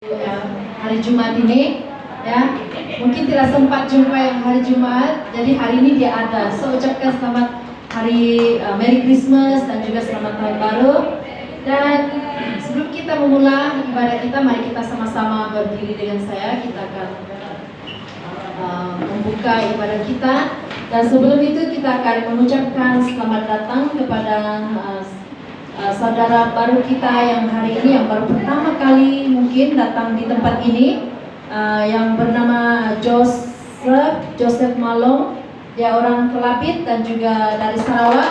Ya, hari Jumat ini ya, mungkin tidak sempat jumpa yang hari Jumat, jadi hari ini dia ada. So ucapkan selamat hari Merry Christmas dan juga selamat tahun baru. Dan sebelum kita memulai ibadah kita, mari kita sama-sama berdiri dengan saya. Kita akan membuka ibadah kita. Dan sebelum itu kita akan mengucapkan selamat datang kepada saudara baru kita yang hari ini, yang baru pertama kali mungkin datang di tempat ini, yang bernama Joseph Malong. Dia orang Kelapit dan juga dari Sarawak,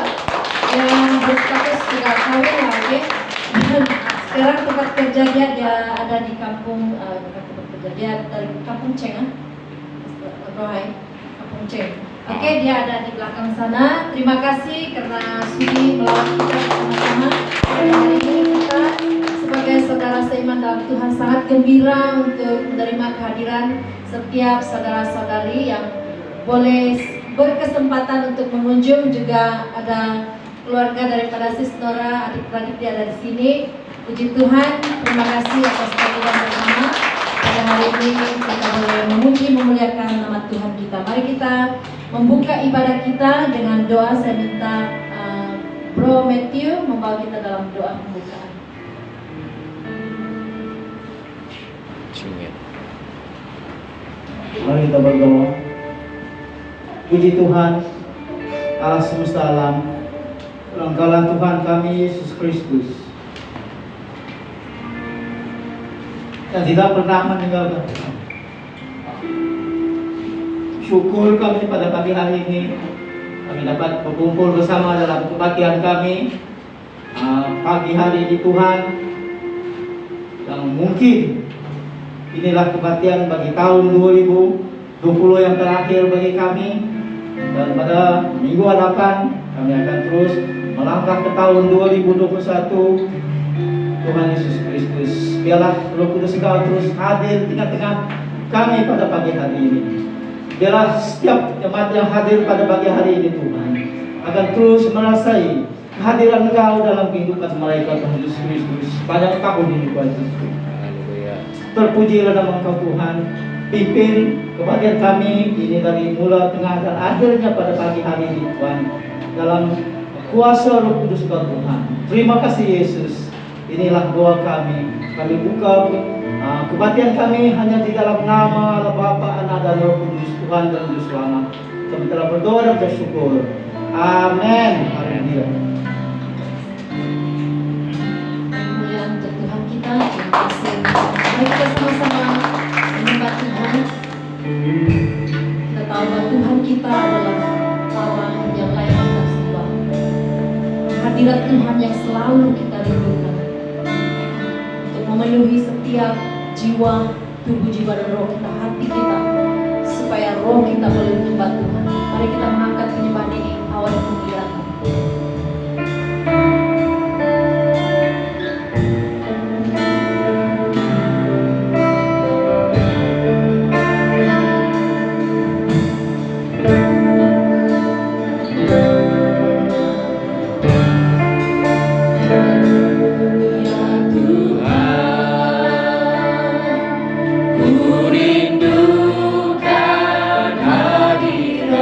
yang berstatus sudah kawin lagi. Sekarang tempat kerja dia ada di kampung, bukan tempat kerja, dia dari kampung Ceng, kampung Ceng. Oke, dia ada di belakang sana. Terima kasih karena sudi melawat kita bersama-sama. Hari ini kita sebagai saudara seiman dalam Tuhan sangat gembira untuk menerima kehadiran setiap saudara-saudari yang boleh berkesempatan untuk mengunjung. Juga ada keluarga daripada Sis Nora, adik-adik dia ada di sini. Puji Tuhan, terima kasih atas kehadiran bersama. Pada hari ini kita boleh memuji memuliakan nama Tuhan kita. Mari kita membuka ibadah kita dengan doa. Saya minta Bro Matthew membawa kita dalam doa pembukaan. Mari kita berdoa. Puji Tuhan, Allah semesta alam, Engkaulah Tuhan kami Yesus Kristus yang tidak pernah meninggalkan kami. Syukur kami pada pagi hari ini kami dapat berkumpul bersama dalam kebaktian kami pagi hari ini Tuhan, yang mungkin inilah kebaktian bagi tahun 2020 yang terakhir bagi kami, dan pada minggu hadapan kami akan terus melangkah ke tahun 2021. Tuhan Yesus Kristus, biarlah Roh Kudus Engkau terus hadir di tengah-tengah kami pada pagi hari ini. Biarlah setiap jemaat yang hadir pada pagi hari ini Tuhan akan terus merasai kehadiran Engkau dalam kehidupan mereka. Tuhan Yesus Kristus, banyak tahun ini Tuhan Yesus. Terpujilah nama Engkau Tuhan. Pimpin kebahagiaan kami ini dari mula, tengah, dan akhirnya pada pagi hari ini Tuhan, dalam kuasa Roh Kudus Engkau Tuhan. Terima kasih Yesus. Inilah doa kami. Kami buka kebaktian kami hanya di dalam nama Allah Bapa, Anak, dan Roh Kudus, Tuhan dan Juru Selamat. Kami telah berdoa dan bersyukur. Amin. Haleluya. Kemuliaan untuk Tuhan kita. Terima kasih. Mari kita sama-sama menyembah Tuhan. Kita tahu bahwa Tuhan kita adalah Allah yang layak kita sembah. Hadirat Tuhan yang selalu kita rindukan untuk memenuhi setiap jiwa, tubuh, jiwa, dan roh kita, hati kita, supaya roh kita boleh menyembah Tuhan. Mari kita mengangkat penyembahan ini, awal kemuliaan. Rindukan hadirat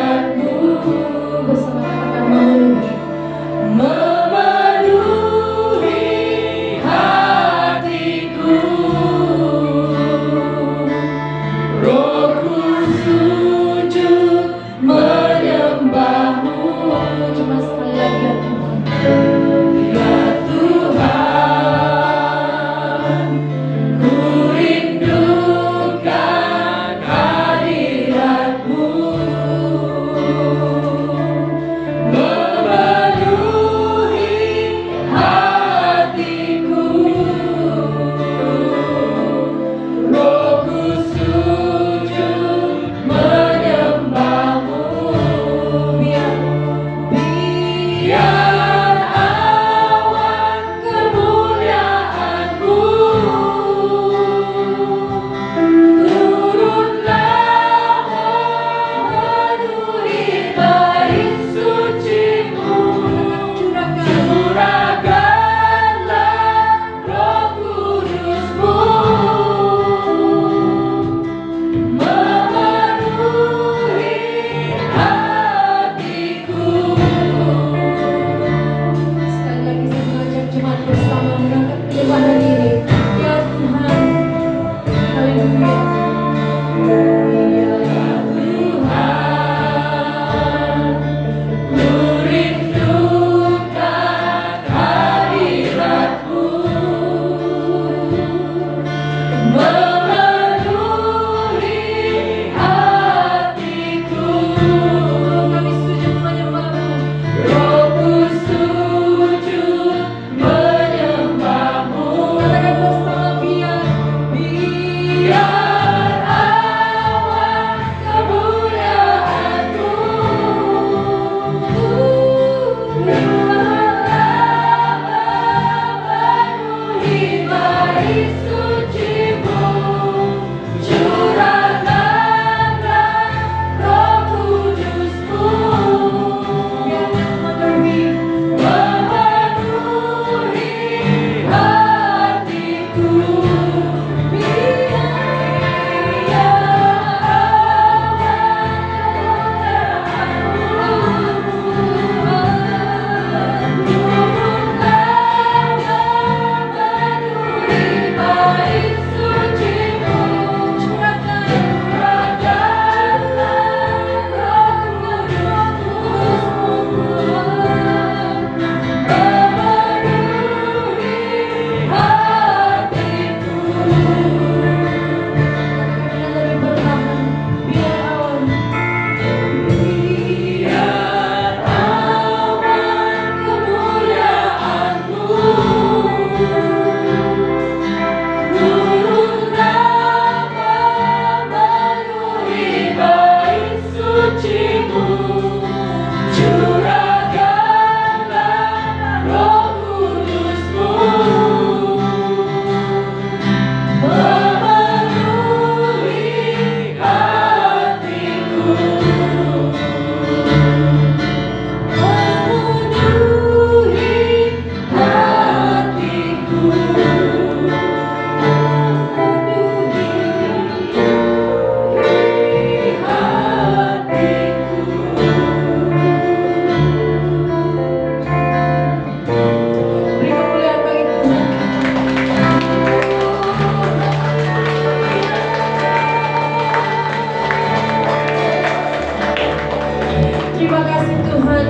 Terima kasih Tuhan,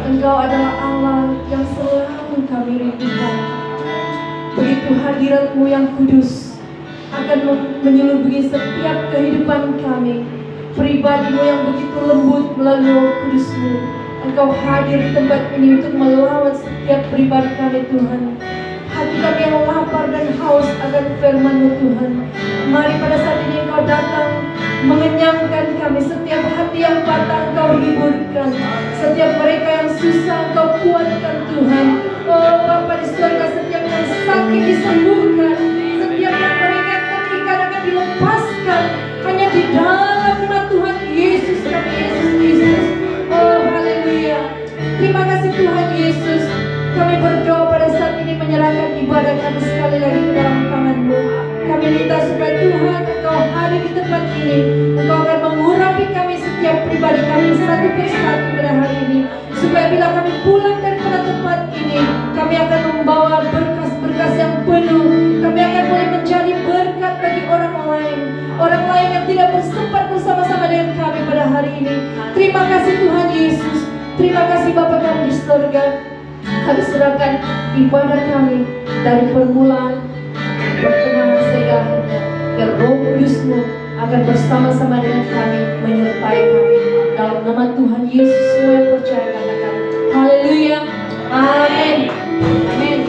Engkau adalah Allah yang selalu kami rindukan. Begitu hadirat-Mu yang kudus akan menyeluruhi setiap kehidupan kami. Pribadi-Mu yang begitu lembut melalui Roh Kudus-Mu, Engkau hadir di tempat ini untuk melawat setiap pribadi kami Tuhan. Hati kami yang lapar dan haus akan firman-Mu Tuhan. Mari pada saat ini Engkau datang mengenyangkan kami. Setiap hati yang patah Engkau hiburkan. Setiap mereka yang susah Engkau kuatkan Tuhan. Oh Bapa di surga, setiap yang sakit disembuhkan. Setiap yang mereka terikat akan dilepaskan. Hanya di dalam nama Tuhan Yesus kami, Yesus. Oh haleluya. Terima kasih Tuhan Yesus. Kami berdoa pada saat ini menyerahkan ibadah kami sekali lagi ke dalam tangan-Mu. Kami minta supaya Tuhan Engkau hadir di tempat ini. Engkau akan mengurapi kami setiap pribadi kami satu persatu pada hari ini. Supaya bila kami pulang daripada tempat ini, kami akan membawa berkas-berkas yang penuh. Kami akan boleh menjadi berkat bagi orang lain. Orang lain yang tidak bersempat bersama-sama dengan kami pada hari ini. Terima kasih Tuhan Yesus. Terima kasih Bapa kami di surga. Kami serahkan ibadah kami dari permulaan pertengahan sehingga akhirnya. Biar Roh Kudus-Mu akan bersama-sama dengan kami, menyertai kami. Dalam nama Tuhan Yesus semua yang percaya katakan haleluya, amin, amin.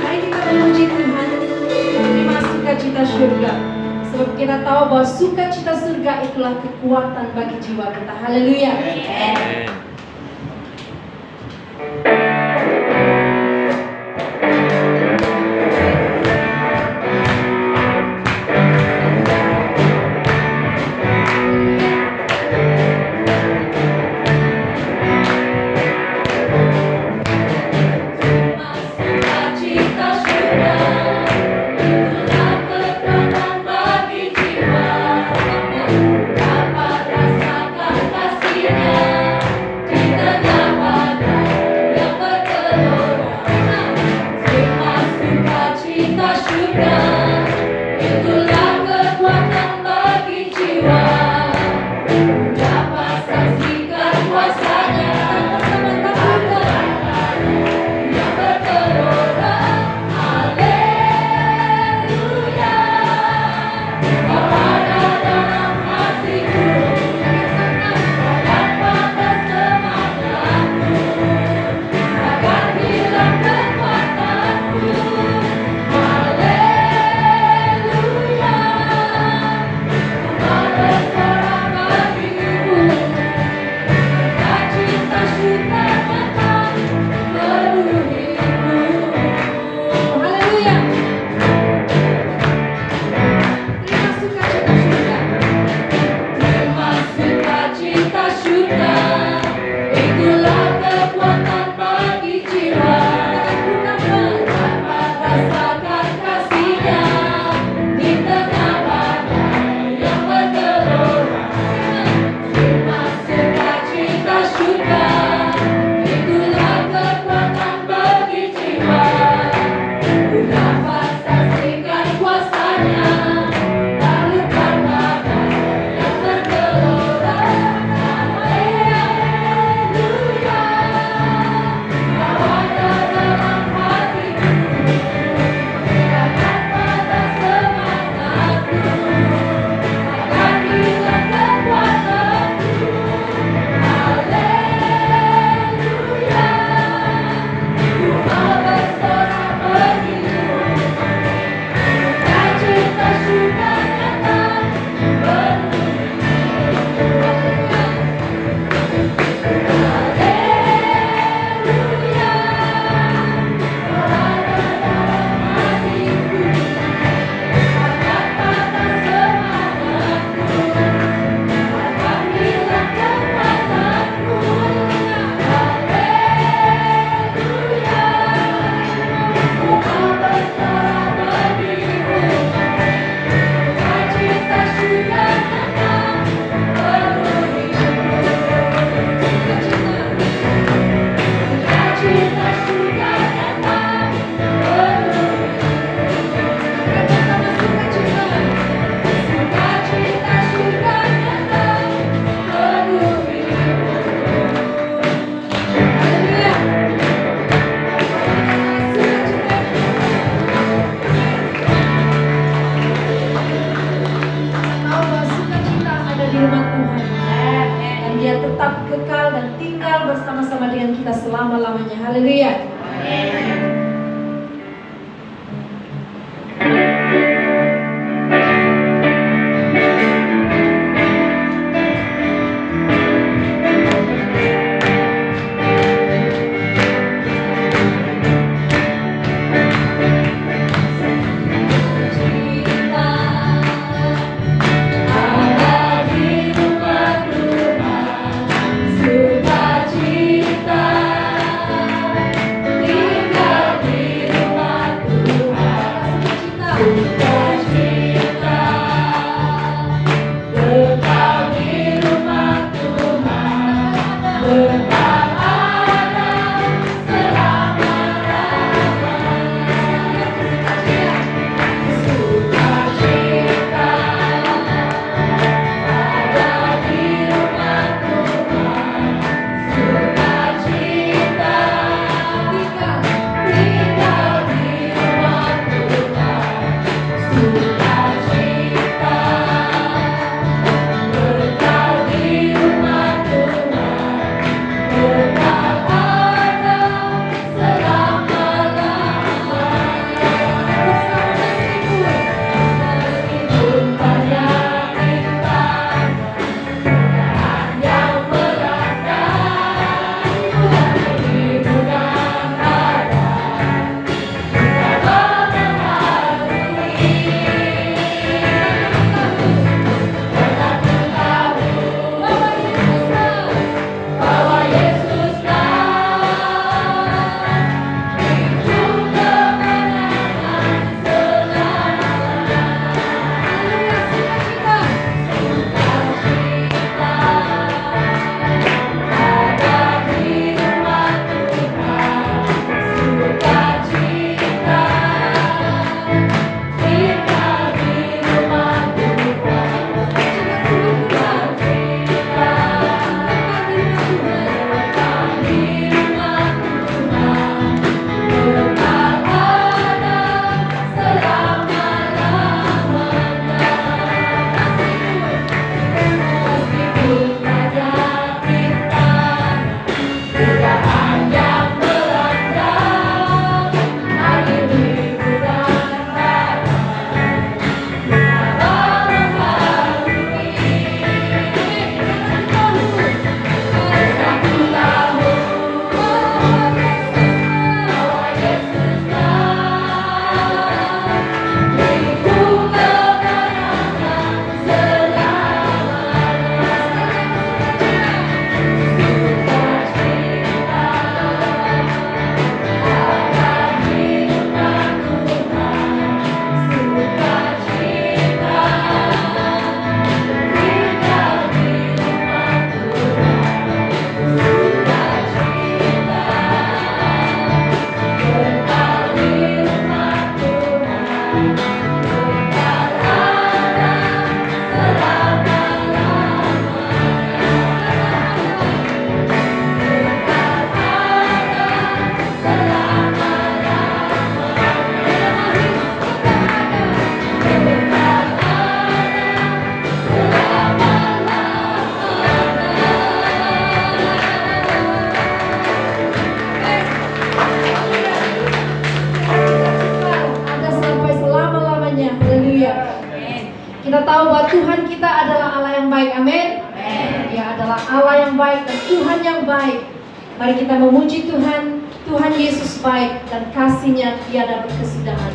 Mari kita memuji Tuhan. Terima sukacita surga. Sebab kita tahu bahwa sukacita surga itulah kekuatan bagi jiwa kita. Haleluya. Amin. Dapat rasakan kasih-Nya. Dia tetap kekal dan tinggal bersama-sama dengan kita selama-lamanya. Haleluya. Kita tahu bahwa Tuhan kita adalah Allah yang baik, amin. Dia adalah Allah yang baik dan Tuhan yang baik. Mari kita memuji Tuhan. Tuhan Yesus baik dan kasih-Nya tiada berkesudahan.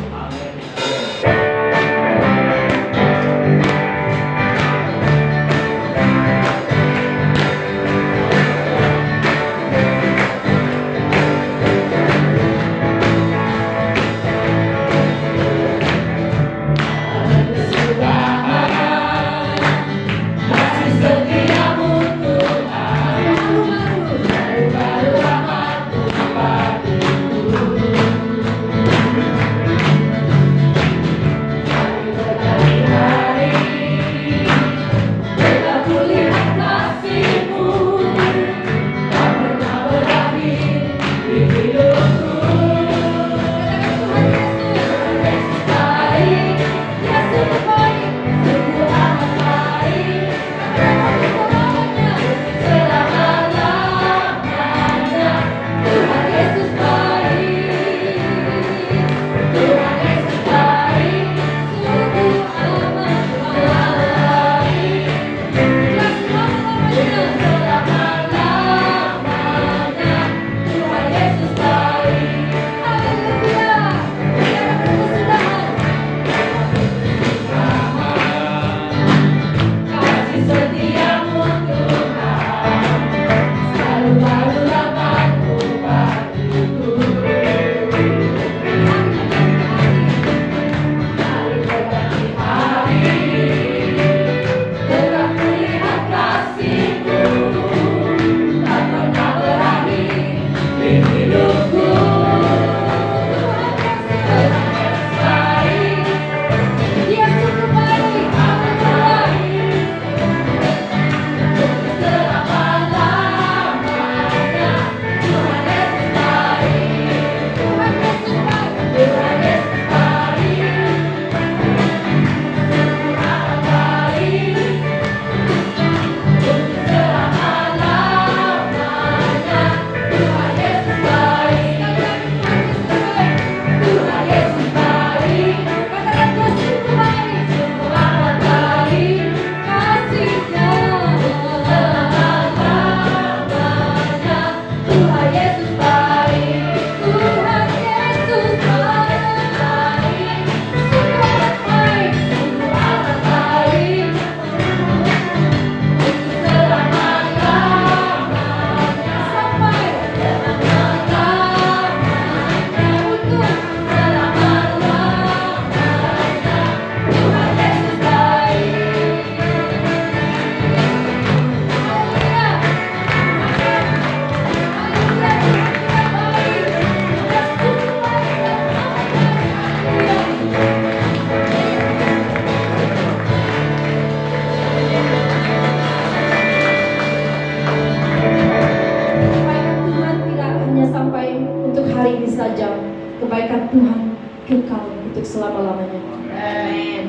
selama-lamanya.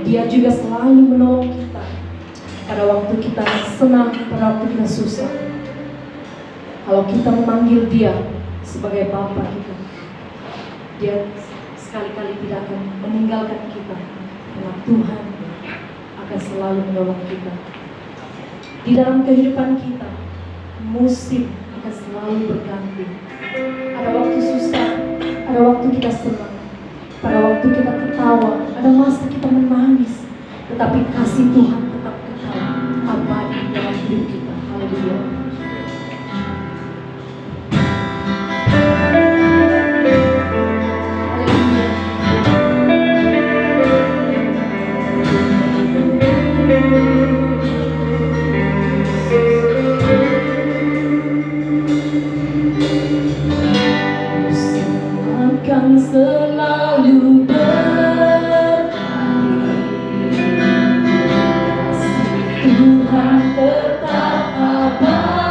Dia juga selalu menolong kita pada waktu kita senang, pada waktu kita susah. Kalau kita memanggil Dia sebagai Bapa kita, Dia sekali-kali tidak akan meninggalkan kita, karena Tuhan akan selalu menolong kita. Di dalam kehidupan kita, musim akan selalu berganti. Ada waktu susah, ada waktu kita senang, pada waktu kita ketawa, ada masa kita menangis, tetapi kasih Tuhan tetap kekal abadi dalam hidup kita. Haleluya. Akan selalu berganti, Tuhan tetap abadi.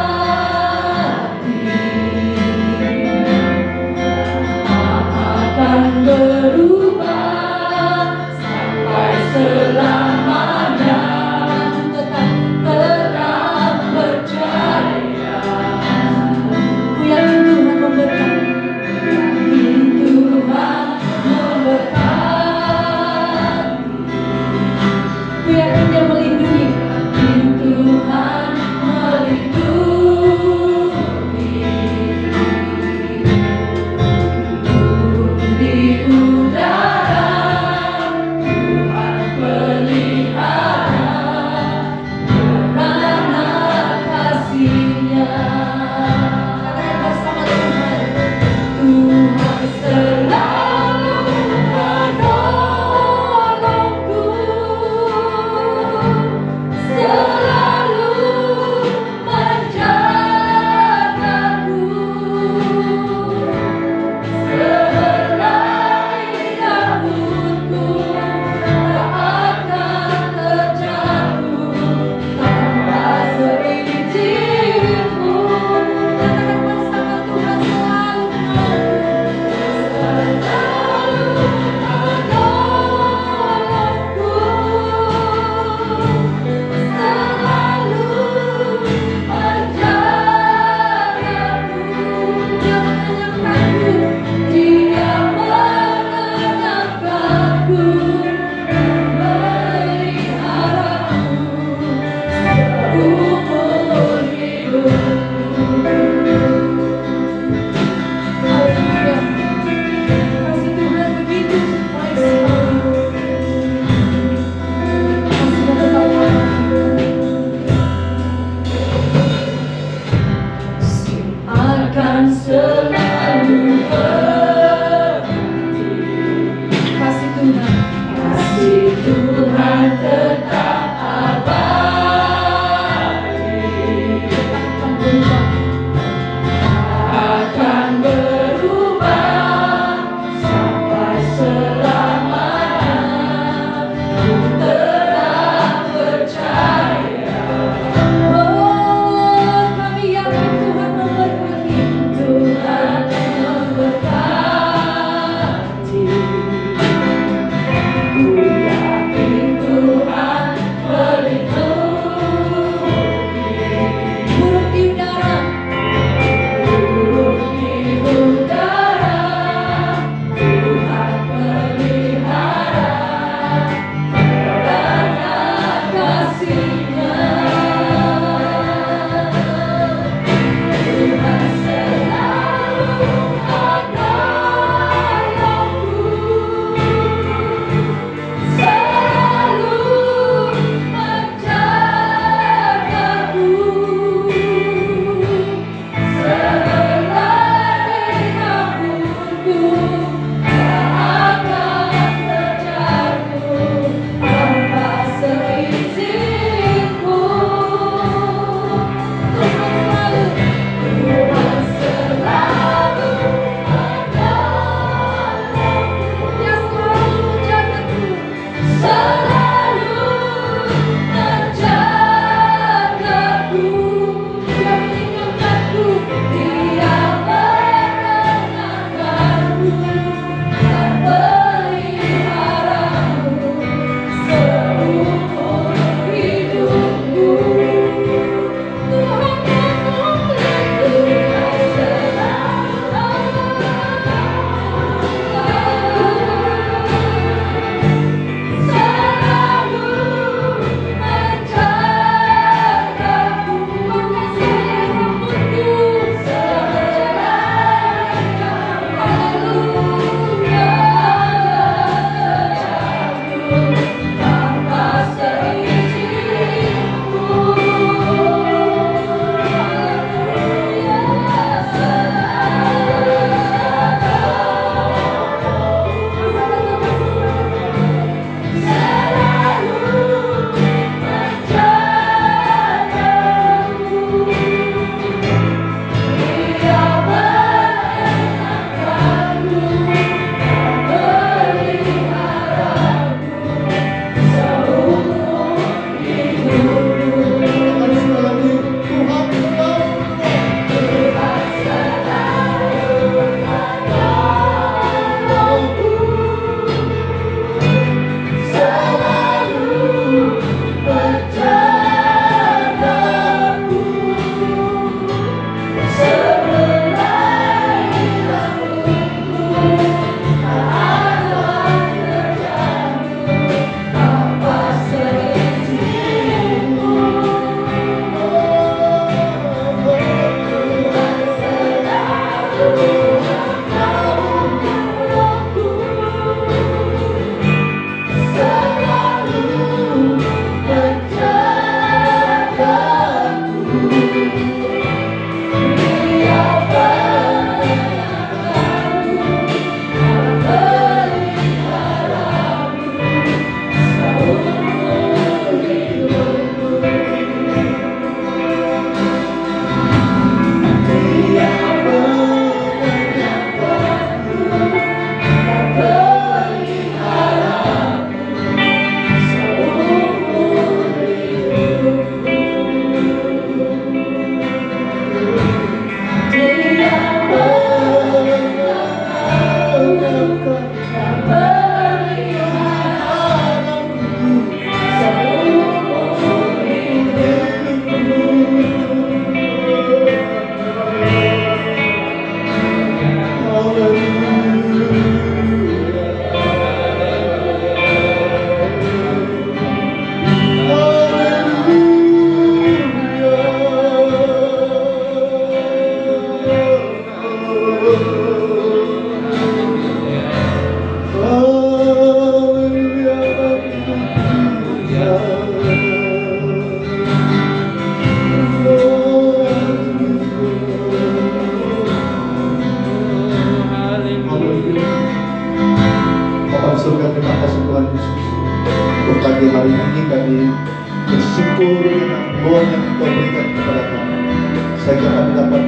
sehingga kami dapat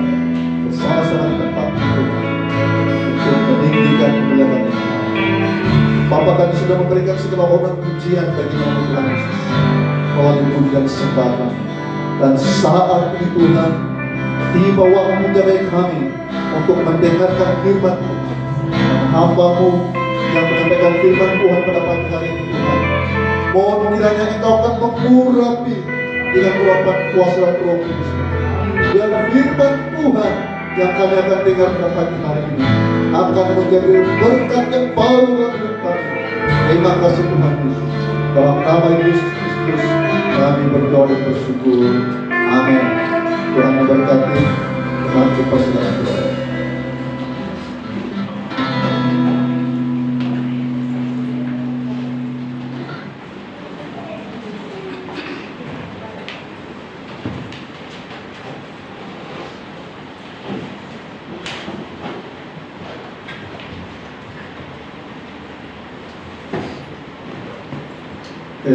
bersama-sama di tempat itu untuk meninggikan kemuliaan ini. Bapa, kami sudah memberikan segala hormat pujian bagi nama Tuhan Yesus melalui puji dan sembah kami. Dan saat ini Tuhan, tiba waktu dari kami untuk mendengarkan firman Tuhan. Hamba-Mu yang menyampaikan firman Tuhan pada pagi hari ini Tuhan, mohon kiranya Engkau akan mengurapi dengan urapan kuasa Roh Kudus. Dan firman Tuhan yang kami akan dengar pada pagi hari ini akan menjadi berkat yang baru dalam hidup kami. Terima kasih Tuhan Yesus. Dalam nama Yesus Kristus kami berdoa dan bersyukur. Amin. Tuhan memberkati teman kita saudara.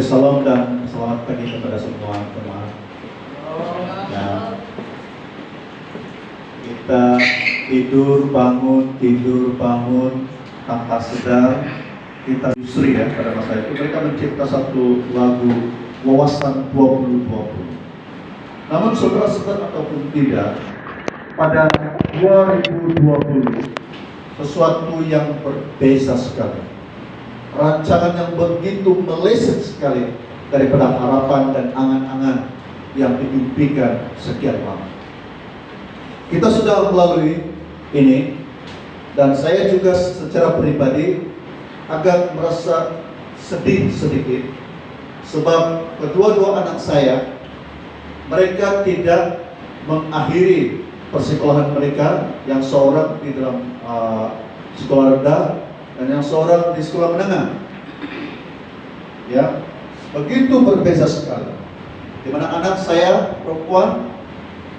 Salam dan selamat pagi kepada semua teman. Ya, kita tidur bangun tanpa sadar. Kita justru ya pada masa itu mereka mencipta satu lagu Wawasan 2020. Namun saudara sadar ataupun tidak, pada 2020 sesuatu yang berbeda sekali. Rancangan yang begitu meleset sekali daripada harapan dan angan-angan yang dimimpikan sekian lama. Kita sudah melalui ini, dan saya juga secara pribadi agak merasa sedih sedikit, sebab kedua-dua anak saya, mereka tidak mengakhiri persekolahan mereka, yang seorang di dalam sekolah rendah dan yang seorang di sekolah menengah. Ya, begitu berbeda sekali. Di mana anak saya perempuan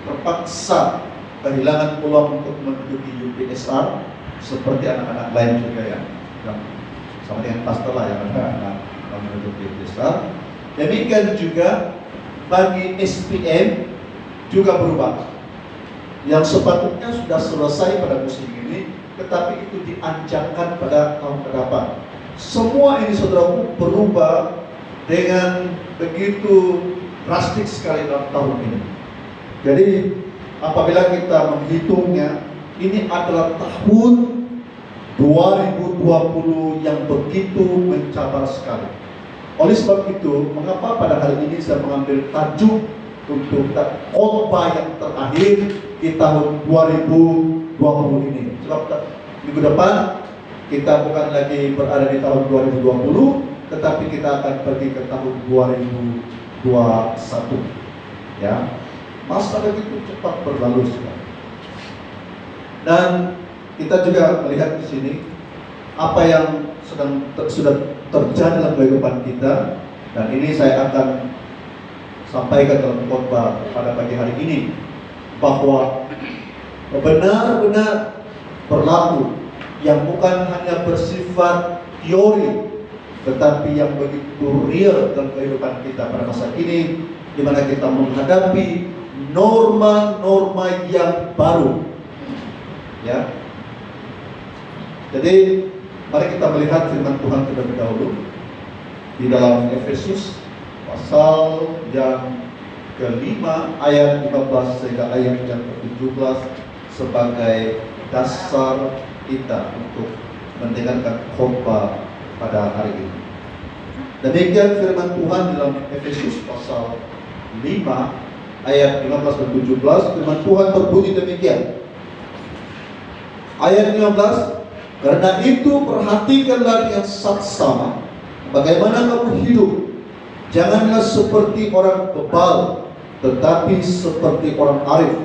terpaksa kehilangan peluang untuk menduduki UPSR seperti anak-anak lain juga yang sama dengan pastor lah yang anak menduduki UPSR. Demikian juga bagi SPM juga berubah. Yang sepatutnya sudah selesai pada musim ini, tetapi itu dianjangkan pada tahun ke depan. Semua ini saudaraku berubah dengan begitu drastis sekali dalam tahun ini. Jadi apabila kita menghitungnya, ini adalah tahun 2020 yang begitu mencabar sekali. Oleh sebab itu, mengapa pada hari ini saya mengambil tajuk untuk khotbah yang terakhir di tahun 2020 ini. Sebab minggu depan kita bukan lagi berada di tahun 2020, tetapi kita akan pergi ke tahun 2021. Ya, masa begitu cepat berlalu sekali. Dan kita juga melihat di sini apa yang sudah terjadi dalam kehidupan kita, dan ini saya akan sampaikan dalam khotbah pada pagi hari ini, bahwa benar-benar berlaku yang bukan hanya bersifat teori, tetapi yang begitu real dalam kehidupan kita pada masa ini, di mana kita menghadapi norma-norma yang baru. Ya. Jadi mari kita melihat firman Tuhan terlebih dahulu di dalam Efesus pasal yang kelima ayat 15 sehingga ayat yang ke-17 sebagai dasar kita untuk mendengarkan khotbah pada hari ini. Demikian firman Tuhan dalam Efesus pasal 5 ayat 15 dan 17. Firman Tuhan berbunyi demikian. Ayat 15, karena itu perhatikanlah dengan saksama bagaimana kamu hidup. Janganlah seperti orang bebal, tetapi seperti orang arif.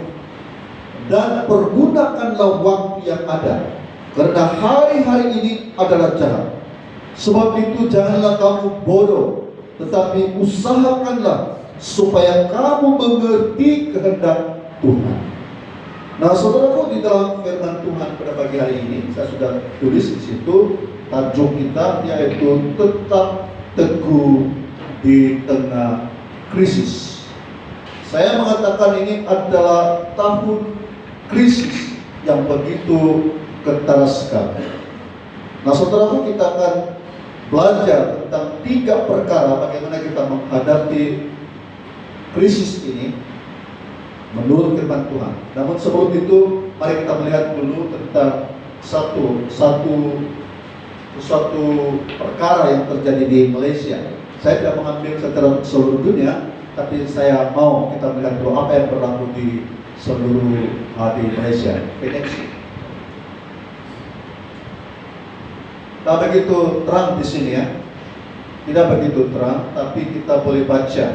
Dan pergunakanlah waktu yang ada, karena hari-hari ini adalah jahat. Sebab itu janganlah kamu bodoh, tetapi usahakanlah supaya kamu mengerti kehendak Tuhan. Nah, saudaraku, di dalam firman Tuhan pada pagi hari ini saya sudah tulis di situ tajuk kita, yaitu tetap teguh di tengah krisis. Saya mengatakan ini adalah tahun krisis yang begitu kentara sekali. Nah, saudaraku, kita akan belajar tentang 3 perkara bagaimana kita menghadapi krisis ini menurut firman Tuhan. Namun sebelum itu, mari kita melihat dulu tentang suatu perkara yang terjadi di Malaysia. Saya tidak mengambil secara seluruh dunia, tapi saya mau kita melihat dulu apa yang berlaku di seluruh di Malaysia. Tidak begitu terang di sini ya, tidak begitu terang, tapi kita boleh baca.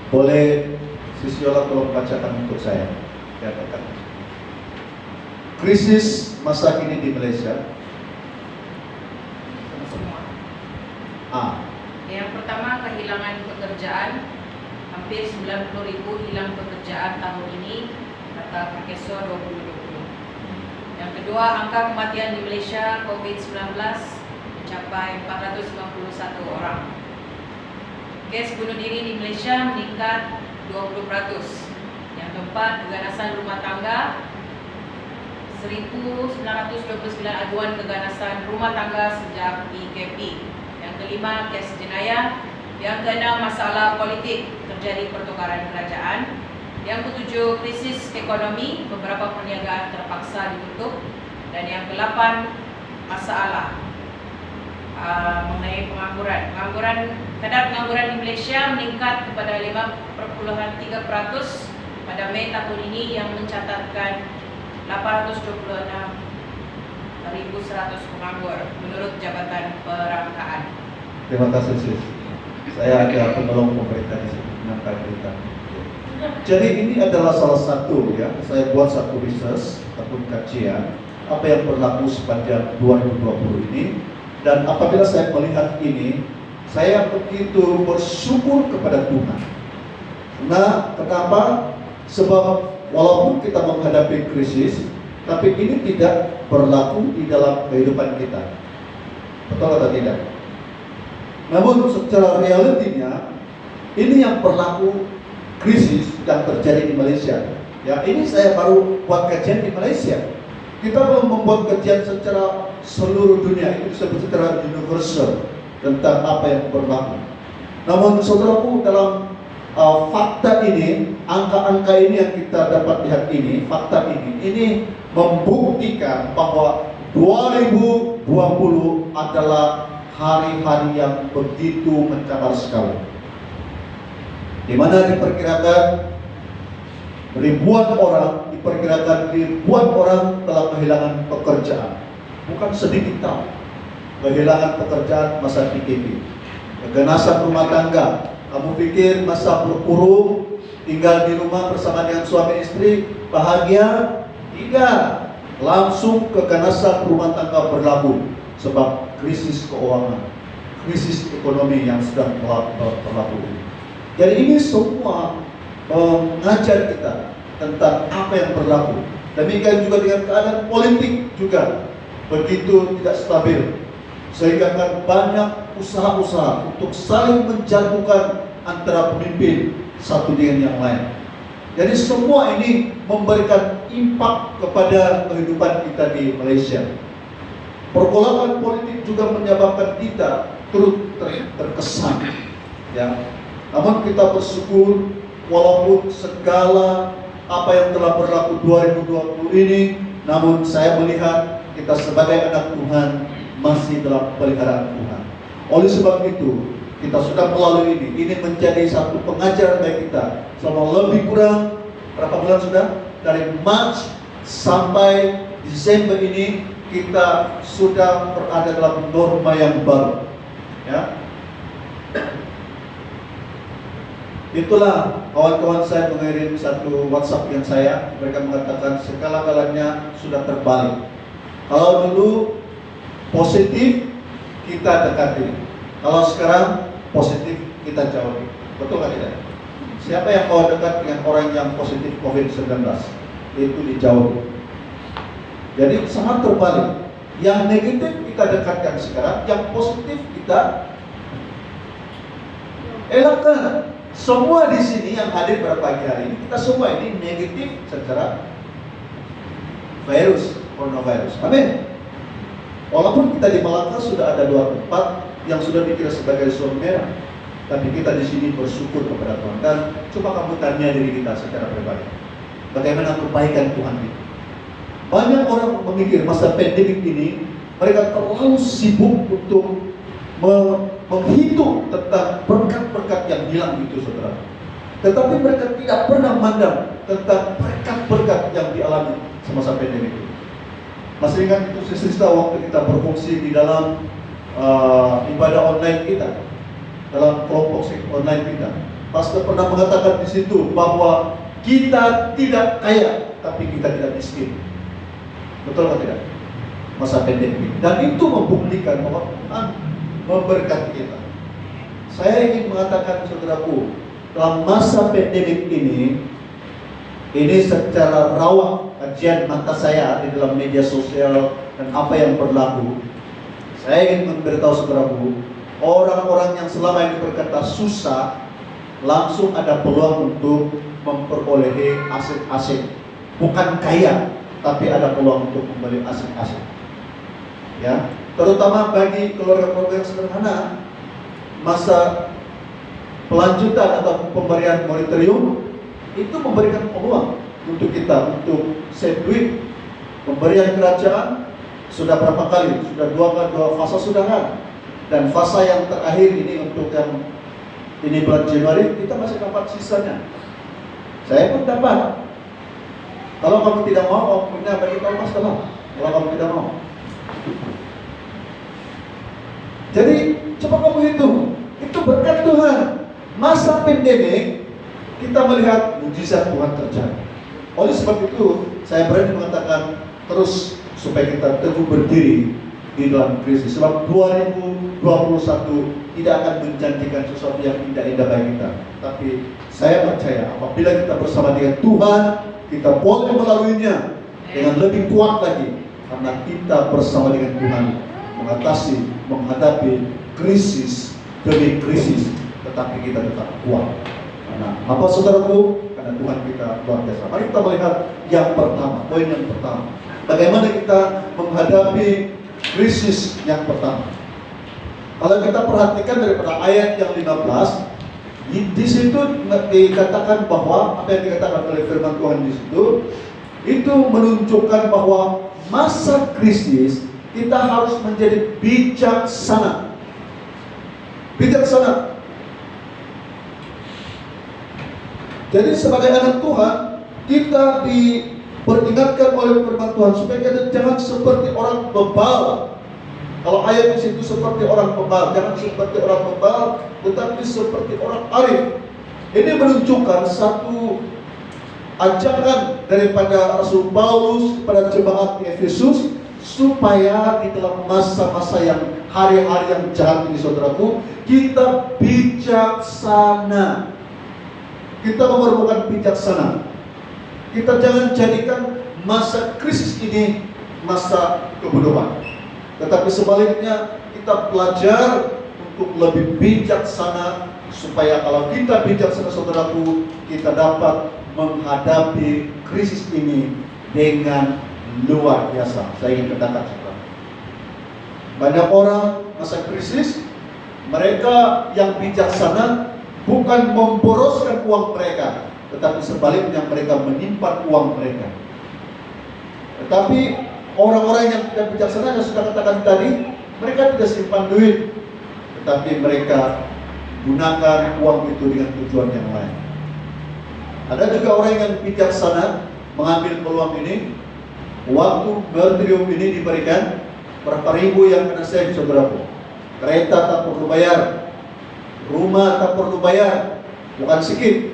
Boleh Sisiola tolong bacakan untuk saya. Katakan. Krisis masa kini di Malaysia. Semua. Yang pertama, kehilangan pekerjaan. Hampir 90.000 hilang pekerjaan tahun ini, kata Profesor 2020. Yang kedua, angka kematian di Malaysia COVID-19 mencapai 451 orang. Kes bunuh diri di Malaysia meningkat 20%. Yang keempat, keganasan rumah tangga. 1.929 aduan keganasan rumah tangga sejak PKP. Yang kelima, kes jenayah. Yang keenam, masalah politik, terjadi pertukaran kerajaan. Yang ketujuh, krisis ekonomi, beberapa perniagaan terpaksa ditutup. Dan yang ke-8, masalah mengenai pengangguran. Kadar pengangguran di Malaysia meningkat kepada 5,3% pada Mei tahun ini, yang mencatatkan 826.100 penganggur menurut Jabatan Perangkaan. Terima kasih, Sis. Saya ada penolong pemerintah di sini menangkap berita. Jadi ini adalah salah satu ya, saya buat satu research ataupun kajian apa yang berlaku sepanjang 2020 ini, dan apabila saya melihat ini, saya begitu bersyukur kepada Tuhan. Nah, kenapa? Sebab walaupun kita menghadapi krisis, tapi ini tidak berlaku di dalam kehidupan kita. Betul atau tidak? Namun secara realitinya, ini yang berlaku krisis yang terjadi di Malaysia. Ya, ini saya baru buat kajian di Malaysia. Kita belum membuat kajian secara seluruh dunia, itu disebut secara universal tentang apa yang berlaku. Namun saudaraku, dalam fakta ini, angka-angka ini yang kita dapat lihat ini, fakta ini membuktikan bahwa 2020 adalah hari-hari yang begitu mencabar sekali, di mana diperkirakan ribuan orang telah kehilangan pekerjaan. Bukan sedikit tahu kehilangan pekerjaan masa PKP. Keganasan rumah tangga. Kamu pikir masa berkurung, tinggal di rumah bersama dengan suami istri, bahagia? Tidak. Langsung keganasan rumah tangga berlabuh sebab krisis keuangan, krisis ekonomi yang sedang berlaku. Jadi ini semua mengajar kita tentang apa yang berlaku. Demikian juga dengan keadaan politik juga begitu tidak stabil, sehingga kan banyak usaha-usaha untuk saling menjatuhkan antara pemimpin satu dengan yang lain. Jadi semua ini memberikan impak kepada kehidupan kita di Malaysia. Pergolakan politik juga menyebabkan kita turut terkesan. Ya. Namun kita bersyukur walaupun segala apa yang telah berlaku 2020 ini, namun saya melihat kita sebagai anak Tuhan masih dalam peliharaan Tuhan. Oleh sebab itu, kita sudah melalui ini menjadi satu pengajaran bagi kita. Selama lebih kurang berapa bulan sudah? Dari Maret sampai Desember ini kita sudah berada dalam norma yang baru. Ya. Itulah kawan-kawan saya mengirim satu WhatsApp yang saya, mereka mengatakan segala-galanya sudah terbalik. Kalau dulu positif kita dekati, kalau sekarang positif kita jauhi. Betul nggak tidak? Siapa yang mau dekat dengan orang yang positif COVID-19? Itu dijauhi. Jadi sangat terbalik. Yang negatif kita dekatkan sekarang, yang positif kita elakkan. semua di sini yang hadir pada pagi hari ini, kita semua ini negatif secara coronavirus. Amin. Walaupun kita di Malaka sudah ada 2 tempat yang sudah dikira sebagai zona merah, tapi kita di sini bersyukur kepada Tuhan. Dan coba kamu tanya diri kita secara pribadi, bagaimana kebaikan Tuhan itu? Banyak orang memikir masa pandemik ini mereka terlalu sibuk untuk menghitung tentang berkat-berkat yang hilang itu, saudara. Tetapi mereka tidak pernah memandang tentang berkat-berkat yang dialami semasa pandemik itu. Masih ingat itu cerita waktu kita berfungsi di dalam ibadah online kita, dalam kelompok online kita. Pastor pernah mengatakan di situ bahwa kita tidak kaya, tapi kita tidak miskin. Betul atau tidak? Masa pandemik. Dan itu membuktikan bahwa Tuhan memberkati kita. Saya ingin mengatakan, saudaraku, dalam masa pandemik ini secara rawat kajian mata saya di dalam media sosial dan apa yang berlaku. Saya ingin memberitahu saudaraku, orang-orang yang selama ini berkata susah, langsung ada peluang untuk memperolehi aset-aset. Bukan kaya, tapi ada peluang untuk membeli aset-aset. Ya, terutama bagi keluarga-keluarga yang sederhana, masa pelanjutan atau pemberian moratorium itu memberikan peluang untuk kita untuk save duit. Pemberian kerajaan sudah berapa kali? Sudah dua fase sudah kan? Dan fase yang terakhir ini untuk yang ini bulan Januari kita masih dapat sisanya. Saya pun dapat. Kalau kamu tidak mau, kamu punya bagi tahu mas kalau kamu tidak mau. Jadi coba kamu hitung, itu berkat Tuhan. Masa pandemik kita melihat mujizat Tuhan terjadi. Oleh sebab itu saya berani mengatakan terus supaya kita teguh berdiri di dalam krisis. Sebab 2021 tidak akan menjanjikan sesuatu yang indah-indah bagi kita. Tapi saya percaya apabila kita bersama dengan Tuhan, kita boleh melaluinya dengan lebih kuat lagi. Karena kita bersama dengan Tuhan menghadapi krisis demi krisis, tetapi kita tetap kuat. Karena apa saudaraku? Karena Tuhan kita luar biasa. Mari kita melihat yang pertama, poin yang pertama. Bagaimana kita menghadapi krisis yang pertama. Kalau kita perhatikan daripada ayat yang 15, di situ dikatakan bahwa apa yang dikatakan oleh firman Tuhan di situ itu menunjukkan bahwa masa krisis kita harus menjadi bijaksana. Bijaksana. Jadi sebagai anak Tuhan kita diperingatkan oleh firman Tuhan supaya kita jangan seperti orang bebal. Kalau ayat di situ seperti orang bebal, jangan seperti orang bebal, tetapi seperti orang arif. Ini menunjukkan satu ajakan daripada Rasul Paulus kepada jemaat di Efesus supaya di dalam masa-masa yang hari-hari yang jahat ini, saudaraku, kita bijaksana. Kita memerlukan bijaksana. Kita jangan jadikan masa krisis ini masa kebodohan. Tetapi sebaliknya kita belajar untuk lebih bijaksana supaya kalau kita bijaksana, saudaraku, kita dapat menghadapi krisis ini dengan luar biasa. Saya ingin katakan, saudara, banyak orang masa krisis, mereka yang bijaksana bukan memboroskan uang mereka, tetapi sebaliknya mereka menyimpan uang mereka. Tetapi orang-orang yang tidak bijaksana yang sudah katakan tadi, mereka tidak simpan duit, tetapi mereka gunakan uang itu dengan tujuan yang lain. Ada juga orang yang bijaksana mengambil peluang ini. Waktu moratorium ini diberikan, berapa ribu yang kena save, saudaraku. Kereta tak perlu bayar, rumah tak perlu bayar, bukan sedikit.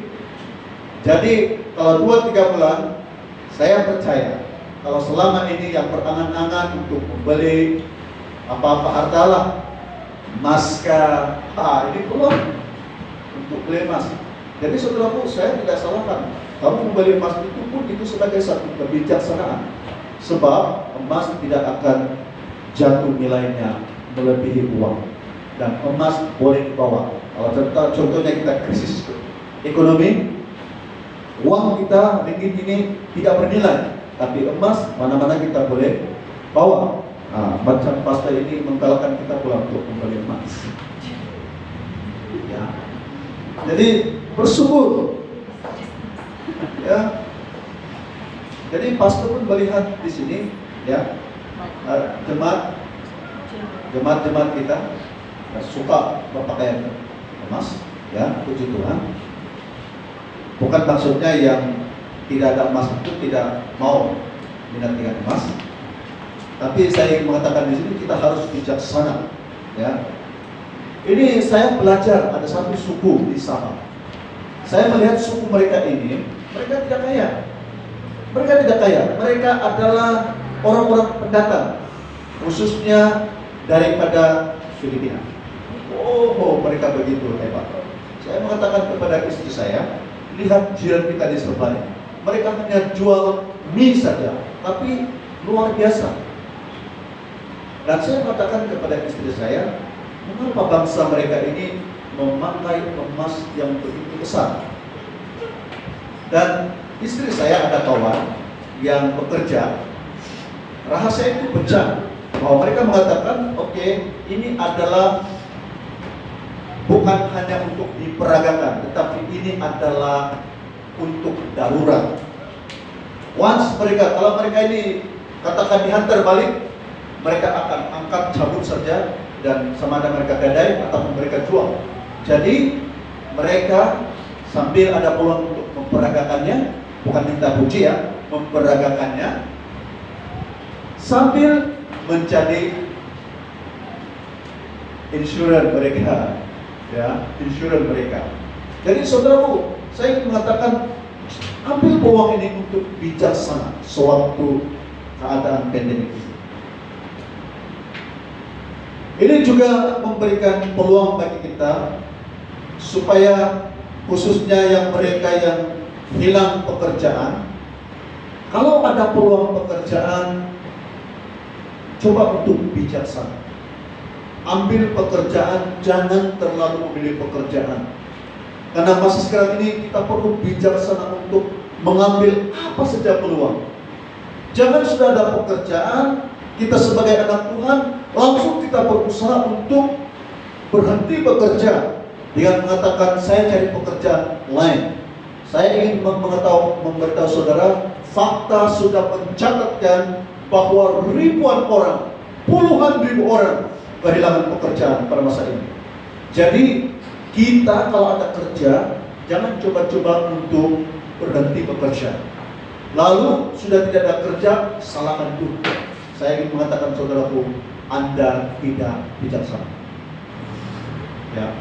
Jadi kalau 2-3 bulan, saya percaya kalau selama ini yang berangan-angan untuk membeli apa-apa hartalah, masker, ini peluang untuk beli emas. Jadi saudaraku, saya tidak salahkan. Kamu membeli emas itu pun itu sebagai satu kebijaksanaan. Sebab emas tidak akan jatuh nilainya melebihi uang. Dan emas boleh dibawa. Kalau contohnya kita krisis ekonomi, uang kita ringgit ini tidak bernilai, tapi emas mana-mana kita boleh bawa. Macam pastor ini menggalakkan kita pulang untuk membeli emas. Ya. Jadi bersyukur. Ya. Jadi pastor pun melihat di sini, ya, jemaat kita suka berpakaian emas, ya, puji Tuhan. Bukan maksudnya yang tidak ada emas itu tidak mau minat dengan emas. Tapi saya ingin mengatakan di sini kita harus bijaksana, ya. Ini saya belajar ada satu suku di Sabah. Saya melihat suku mereka ini, mereka tidak kaya. Mereka tidak kaya. Mereka adalah orang-orang pendatang, khususnya daripada Filipina. Oh, mereka begitu hebat. Saya mengatakan kepada istri saya, lihat jiran kita di sebelah ini. Mereka hanya jual mie saja, tapi luar biasa. Dan saya mengatakan kepada istri saya, mengapa bangsa mereka ini memakai emas yang begitu besar? Dan istri saya ada kawan yang bekerja, rahasia itu pecah. Bahwa mereka mengatakan, oke, ini adalah bukan hanya untuk diperagakan, tetapi ini adalah untuk darurat. Once mereka, kalau mereka ini katakan dihantar balik, mereka akan angkat cabut saja dan sama ada mereka gadai atau mereka jual. Jadi mereka sambil ada peluang untuk memperagakannya, bukan minta puji ya, memperagakannya sambil menjadi insurans mereka, ya, insurans mereka. Jadi saudaraku, saya ingin mengatakan ambil peluang ini untuk bijaksana sewaktu keadaan pandemi ini. Ini juga memberikan peluang bagi kita supaya khususnya yang mereka yang hilang pekerjaan, kalau ada peluang pekerjaan, coba untuk bijaksana. Ambil pekerjaan, jangan terlalu memilih pekerjaan. Karena masa sekarang ini kita perlu bijaksana untuk mengambil apa saja peluang. Jangan sudah ada pekerjaan, kita sebagai anak Tuhan langsung kita berusaha untuk berhenti bekerja dengan mengatakan saya cari pekerjaan lain. Saya ingin memberitahu saudara, fakta sudah mencatatkan bahwa ribuan orang, puluhan ribu orang kehilangan pekerjaan pada masa ini. Jadi kita kalau ada kerja, jangan coba-coba untuk berhenti bekerja. Lalu sudah tidak ada kerja, salahkan itu. Saya ingin mengatakan saudaraku, Anda tidak bijaksana. Ya.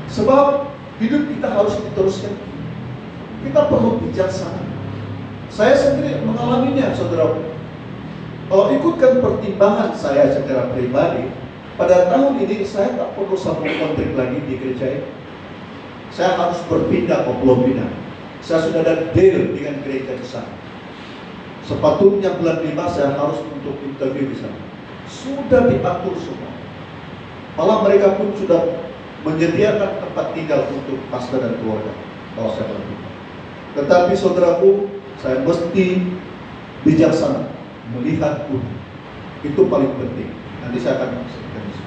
Sebab hidup kita harus diteruskan. Kita perlu bijaksana. Saya sendiri mengalaminya, saudaraku. Kalau ikutkan pertimbangan saya secara pribadi, pada tahun ini saya tak perlu sambung kontrak lagi di gereja ini. Saya harus berpindah ke Pulau Pinang. Saya sudah ada deal dengan gereja di sana. Sepatutnya bulan 5 saya harus untuk interview di sana. Sudah diatur semua. Malah mereka pun sudah menyediakan tempat tinggal untuk pastor dan keluarga kalau saya berpindah. Tetapi saudaraku, saya mesti bijaksana melihat Tuhan. Itu paling penting. Nanti saya akan maksudkan itu.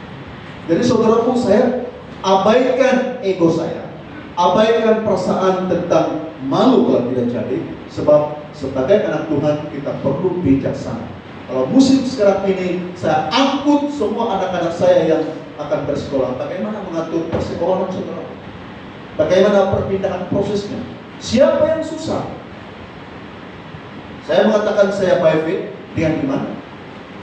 Jadi saudaraku, saya abaikan ego saya, abaikan perasaan tentang malu kalau tidak jadi, sebab sebagai anak Tuhan kita perlu bijaksana. Kalau musim sekarang ini saya angkut semua anak-anak saya yang akan bersekolah, bagaimana mengatur persekolahan saudara? Bagaimana perpindahan prosesnya? Siapa yang susah? Saya mengatakan saya private dengan iman.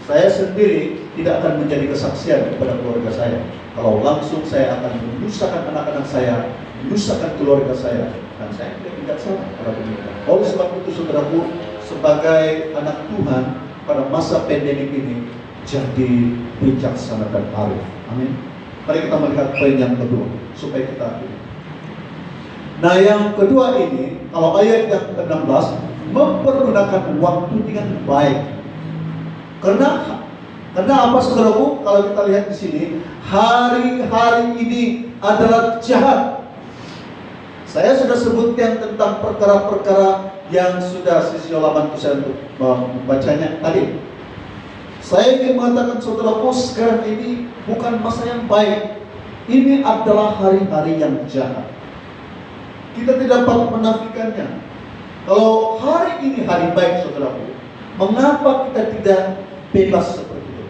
Saya sendiri tidak akan menjadi kesaksian kepada keluarga saya. Kalau langsung saya akan menyusahkan anak-anak saya, menyusahkan keluarga saya, dan saya tidak salah pada pemerintah. Oleh sebab itu saudaraku, sebagai anak Tuhan pada masa pandemi ini, jadi bijaksana dan arif. Amin. Mari kita melihat poin yang kedua supaya kita akui. Nah yang kedua ini, kalau ayat yang ke-16, mempergunakan waktu dengan baik. Karena apa saudaraku? Kalau kita lihat di sini, hari-hari ini adalah jahat. Saya sudah sebutkan tentang perkara-perkara yang sudah sisi halaman saya untuk membacanya tadi. Saya ingin mengatakan saudaraku, sekarang ini bukan masa yang baik. Ini adalah hari-hari yang jahat. Kita tidak dapat menafikannya. Kalau hari ini hari baik saudaraku, mengapa kita tidak bebas seperti itu?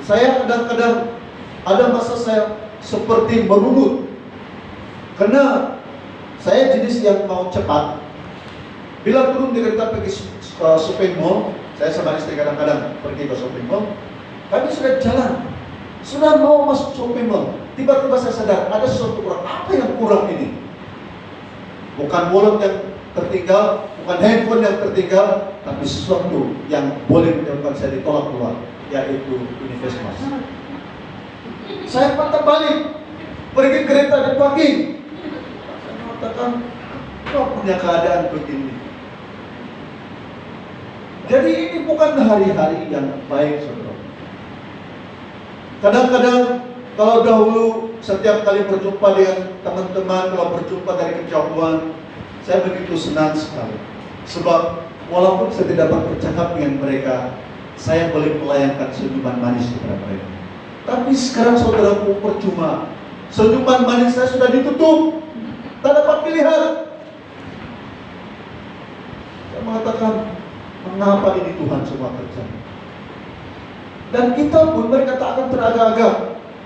Saya kadang-kadang ada masa saya seperti merunut. Karena saya jenis yang mau cepat. Bila turun di kereta pergi shopping mall, saya sama istri kadang-kadang pergi ke shopping mall, kami sudah jalan, sudah mau masuk shopping mall, tiba-tiba saya sadar ada sesuatu kurang. Apa yang kurang ini? Bukan wallet yang tertinggal, bukan handphone yang tertinggal, tapi sesuatu yang boleh menyebabkan saya ditolak keluar, yaitu Univesmas. Saya patah balik, pergi kereta di parking. Saya mengatakan, kok punya keadaan begini? Jadi ini bukan hari-hari yang baik, saudara. Kadang-kadang kalau dahulu setiap kali berjumpa dengan teman-teman, kalau berjumpa dari kejauhan, saya begitu senang sekali. Sebab walaupun saya tidak dapat bercakap dengan mereka, saya boleh melayangkan senyuman manis kepada mereka. Tapi sekarang saudaraku, percuma. Senyuman manis saya sudah ditutup, tak dapat pilihan. Saya mengatakan, mengapa ini Tuhan semua terjadi? Dan kita pun mereka tak akan teragak-agak.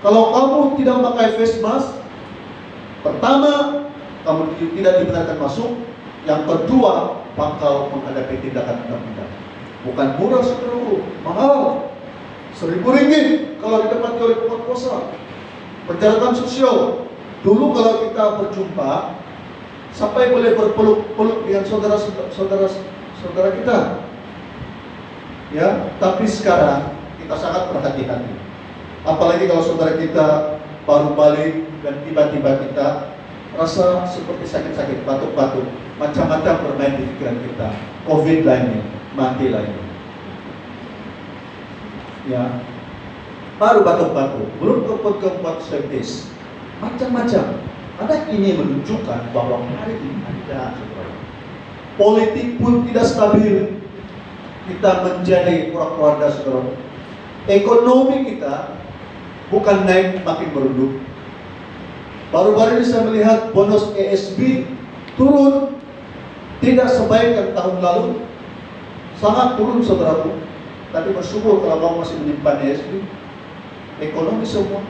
Kalau kamu tidak memakai face mask, pertama, kamu tidak dibenarkan masuk. Yang kedua, bakal menghadapi tindakan undang-undang. Bukan murah saudaraku, mahal. 1.000 ringgit kalau didapati oleh penguasa. Penjarakan sosial. Dulu kalau kita berjumpa, sampai boleh berpeluk-peluk dengan saudara kita. Ya, tapi sekarang kita sangat berhati-hati. Apalagi kalau saudara kita baru balik dan tiba-tiba kita rasa seperti sakit-sakit, batuk-batuk, macam-macam bermain di pikiran kita. COVID lainnya, mati lainnya. Ya, baru batuk-batuk, belum keempat service, macam-macam. Karena ini menunjukkan bahwa hari ini ada politik pun tidak stabil. Kita menjadi porak-poranda, saudara. Ekonomi kita bukan naik, makin merunduk. Baru-baru ini saya melihat bonus ESB turun, tidak sebaik yang tahun lalu, sangat turun saudaraku. Tapi bersyukur kalau kamu masih menyimpan ESB. Ekonomi semua.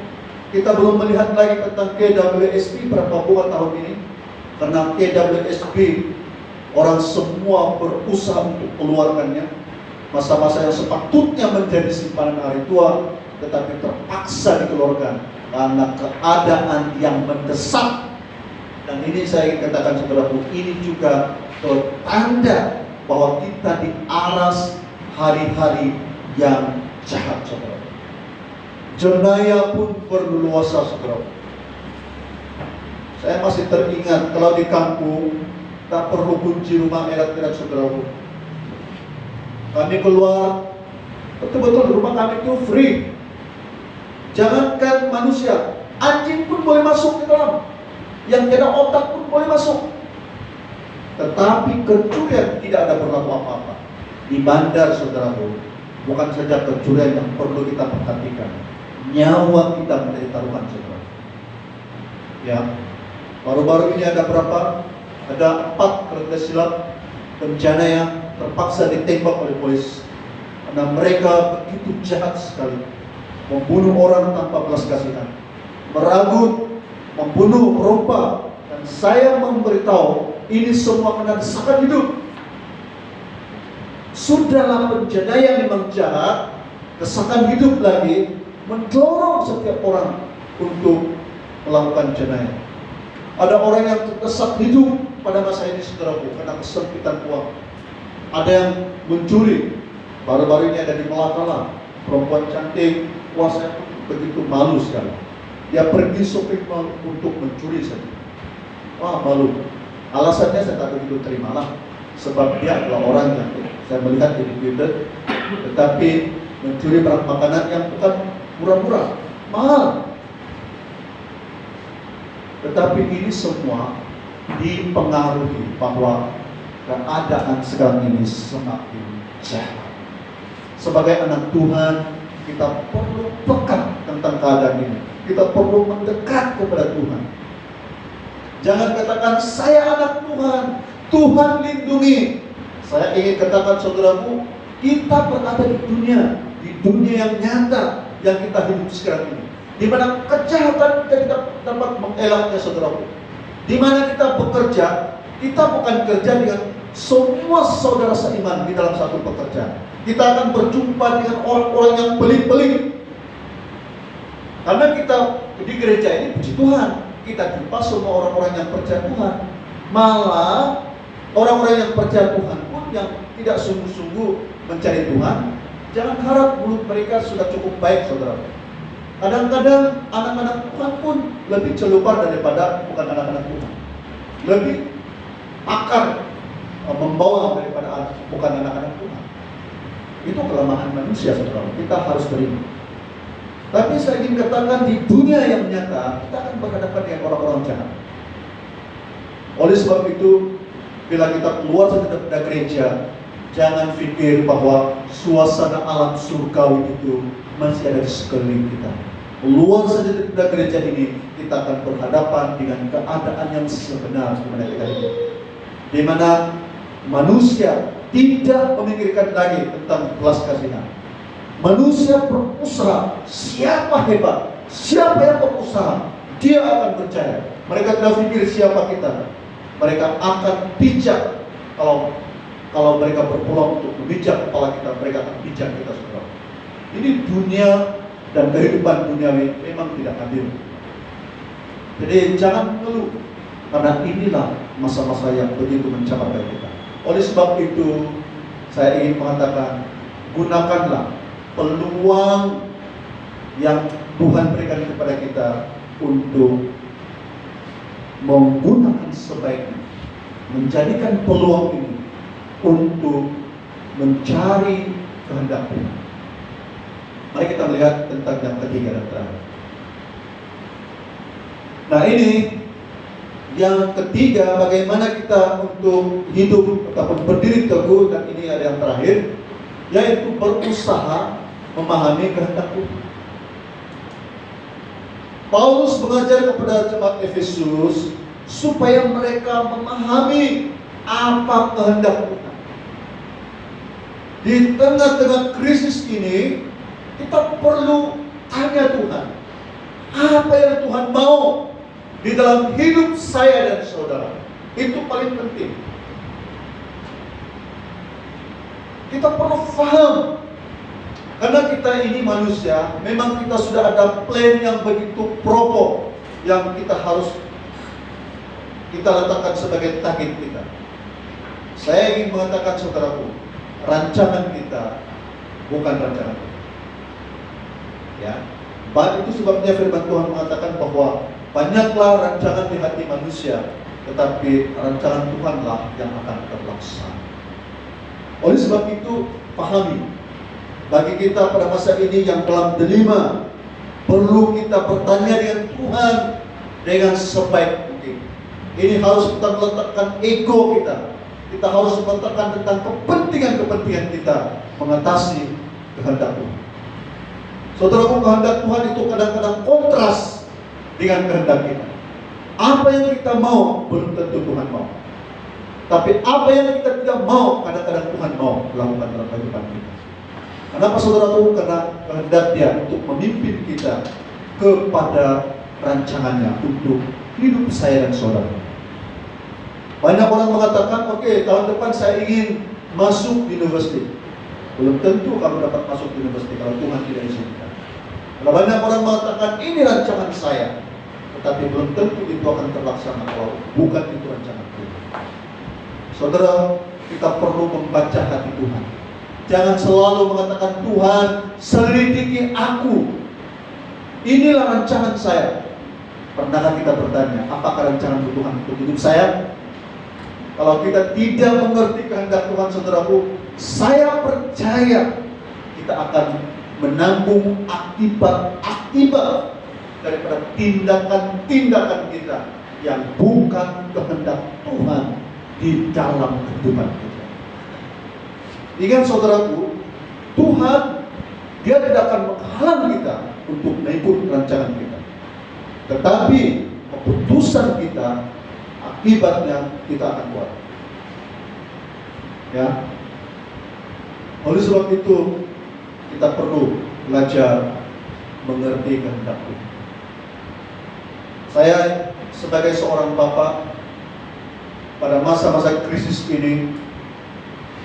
Kita belum melihat lagi tentang KWSB berapa bunga tahun ini. Karena KWSB orang semua berusaha untuk keluarkannya. Masa-masa yang sepatutnya menjadi simpanan hari tua, tetapi terpaksa dikeluarkan karena keadaan yang mendesak. Dan ini saya ingin katakan saudaraku, ini juga tanda bahwa kita diaras hari-hari yang jahat, saudara. Jenayah pun berleluasa, saudara. Saya masih teringat kalau di kampung tak perlu kunci rumah erat-erat, saudaraku. Kami keluar, betul-betul rumah kami itu free. Jangankan manusia, anjing pun boleh masuk ke dalam. Yang tidak otak pun boleh masuk. Tetapi pencurian tidak ada berlaku apa-apa. Di bandar, saudaraku, bukan saja pencurian yang perlu kita perhatikan, nyawa kita menjadi taruhan, saudara. Ya, baru-baru ini ada berapa? Ada 4 kalau tidak silap bencana yang terpaksa ditembak oleh polisi karena mereka begitu jahat sekali, membunuh orang tanpa belas kasihan, meragut, membunuh, merompak. Dan saya memberitahu ini semua kena desakan hidup. Sudahlah penjenayah memang jahat, desakan hidup lagi mendorong setiap orang untuk melakukan jenayah. Ada orang yang terdesak hidup pada masa ini, saudaraku, karena kesempitan uang. Ada yang mencuri. Baru-baru ini ada di Malakala, perempuan cantik, saya begitu malu sekali. Dia pergi shopping mall untuk mencuri saja. Wah, malu. Alasannya saya tak begitu terimalah, sebab dia adalah orang yang saya melihat di Twitter, tetapi mencuri barang makanan yang bukan murah-murah, mahal. Tetapi ini semua dipengaruhi bahwa keadaan sekarang ini semakin jahat. Sebagai anak Tuhan, kita perlu peka tentang keadaan ini. Kita perlu mendekat kepada Tuhan. Jangan katakan, saya anak Tuhan, Tuhan lindungi. Saya ingin katakan saudaraku, kita berada di dunia yang nyata yang kita hidup sekarang ini, di mana kejahatan kita tidak dapat mengelaknya saudaraku. Di mana kita bekerja, kita bukan kerja dengan semua saudara seiman di dalam satu pekerjaan. Kita akan berjumpa dengan orang-orang yang pelit-pelit. Karena kita di gereja ini, puji Tuhan, kita jumpa semua orang-orang yang percaya Tuhan. Malah orang-orang yang percaya Tuhan pun yang tidak sungguh-sungguh mencari Tuhan, jangan harap mulut mereka sudah cukup baik, saudara. Kadang-kadang anak-anak Tuhan pun lebih celubar daripada bukan anak-anak Tuhan. Lebih akar membawa daripada bukan anak-anak Tuhan. Itu kelemahan manusia, saudara. Kita harus terima. Tapi saya ingin katakan, di dunia yang nyata kita akan berhadapan dengan orang-orang jahat. Oleh sebab itu, bila kita keluar dari gereja, jangan pikir bahwa suasana alam surgawi itu masih ada di sekeliling kita. Keluar saja dari gereja ini, kita akan berhadapan dengan keadaan yang sebenar di mana kita hidup, di mana manusia tidak memikirkan lagi tentang belas kasihan. Manusia berusaha, siapa hebat, siapa yang berusaha, dia akan percaya. Mereka tidak pikir siapa kita. Mereka akan bijak kalau mereka berpeluang untuk memijak kepala kita, mereka akan bijak kita saudara. Ini dunia dan kehidupan duniawi memang tidak adil. Jadi jangan mengeluh, karena inilah masa-masa yang begitu mencapai kita. Oleh sebab itu, saya ingin mengatakan, gunakanlah peluang yang Tuhan berikan kepada kita untuk menggunakan sebaiknya, menjadikan peluang ini untuk mencari kehendak Tuhan. Mari kita melihat tentang yang ketiga dan terakhir. Nah, ini yang ketiga, bagaimana kita untuk hidup ataupun berdiri teguh, dan ini ada yang terakhir, yaitu berusaha memahami kehendak Tuhan. Paulus mengajar kepada jemaat Efesus supaya mereka memahami apa kehendak Tuhan. Di tengah-tengah krisis ini, kita perlu tanya Tuhan, apa yang Tuhan mau di dalam hidup saya dan saudara. Itu paling penting. Kita perlu paham, karena kita ini manusia, memang kita sudah ada plan yang begitu proper yang kita harus kita letakkan sebagai target kita. Saya ingin mengatakan saudaraku, rancangan kita bukan rancangan Tuhan. Ya, itu sebabnya firman Tuhan mengatakan bahwa banyaklah rancangan di hati manusia, tetapi rancangan Tuhanlah yang akan terlaksana. Oleh sebab itu, pahami, bagi kita pada masa ini yang dalam delima, perlu kita bertanya dengan Tuhan dengan sebaik mungkin. Ini harus kita meletakkan ego kita. Kita harus meletakkan tentang kepentingan-kepentingan kita mengatasi kehendak Tuhan. Saudaraku, kehendak Tuhan itu kadang-kadang kontras dengan kehendak kita. Apa yang kita mau belum tentu Tuhan mau. Tapi apa yang kita tidak mau, kadang-kadang Tuhan mau lakukan dalam kehidupan kita. Kenapa saudaraku? Karena kehendak Dia untuk memimpin kita kepada rancangannya untuk hidup saya dan saudara. Banyak orang mengatakan, oke, tahun depan saya ingin masuk university. Belum tentu kamu dapat masuk university kalau Tuhan tidak izinkan. Kalau banyak orang mengatakan, ini rancangan saya, tetapi belum tentu itu akan terlaksana kalau bukan itu rancangan Tuhan. Saudara, kita perlu membaca hati Tuhan. Jangan selalu mengatakan, Tuhan, selidiki aku. Inilah rancangan saya. Pernahkah kita bertanya, apakah rancangan Tuhan untuk hidup saya? Kalau kita tidak mengerti kehendak Tuhan, saudaraku, saya percaya kita akan menanggung akibat daripada tindakan-tindakan kita yang bukan kehendak Tuhan di dalam kehidupan kita. Ingat saudaraku, Tuhan Dia tidak akan menghalang kita untuk mengikut rancangan kita. Tetapi keputusan kita, akibatnya kita akan buat. Ya. Oleh sebab itu, kita perlu belajar mengerti kehendak Tuhan. Saya sebagai seorang bapak, pada masa-masa krisis ini,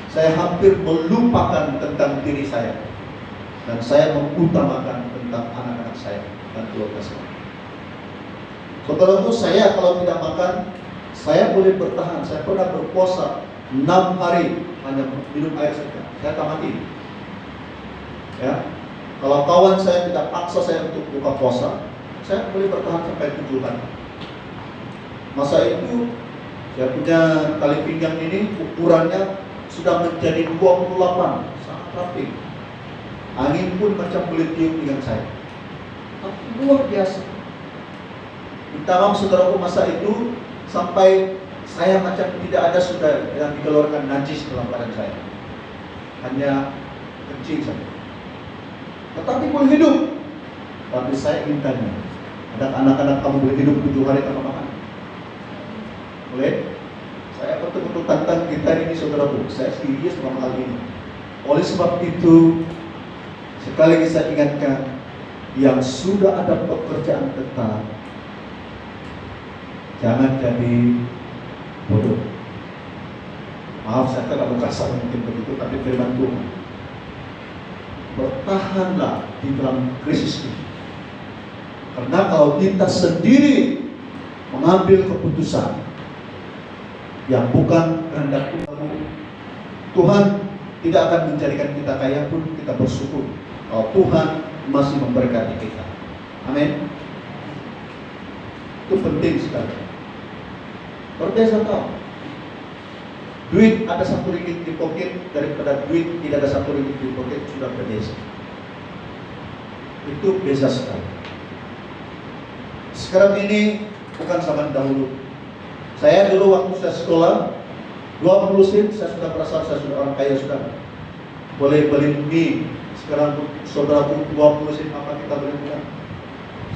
saya hampir melupakan tentang diri saya. Dan saya mengutamakan tentang anak-anak saya dan keluarga saya. Saudaraku, saya kalau tidak makan, saya boleh bertahan. Saya pernah berpuasa 6 hari hanya minum air saja. Saya tak mati. Ya, kalau kawan saya tidak paksa saya untuk buka puasa, saya boleh bertahan sampai 7 hari. Masa itu saya punya tali pinggang ini ukurannya sudah menjadi 28, sangat rapi. Angin pun macam boleh tiup dengan saya. Tapi luar biasa. Minta maaf saudaraku, masa itu sampai saya macam tidak ada sudah yang dikeluarkan najis dalam badan saya. Hanya kencing saja. Tetapi boleh hidup. Tapi saya ingin tanya, ada anak-anak kamu boleh hidup 7 hari tanpa makan? Boleh? Saya betul-betul tantang kita ini saudaraku. Saya serius dalam hal ini. Oleh sebab itu, sekali lagi saya ingatkan, yang sudah ada pekerjaan tetap, jangan jadi bodoh. Maaf, saya tidak mau kasar mungkin begitu, tapi firman Tuhan, bertahanlah di dalam krisis ini. Karena kalau kita sendiri mengambil keputusan yang bukan kehendak Tuhan, Tuhan tidak akan menjadikan kita kaya pun kita bersyukur kalau Tuhan masih memberkati kita. Amin. Itu penting sekali. Berbeza tahu, duit ada 1 ringgit di poket daripada duit tidak ada 1 ringgit di poket sudah berbeza. Itu beza sekali. Sekarang ini bukan zaman dahulu. Saya dulu waktu saya sekolah 20 sen saya sudah merasa saya sudah orang kaya sudah. Boleh beli mie. Sekarang saudaraku 20 sen apa kita boleh punya?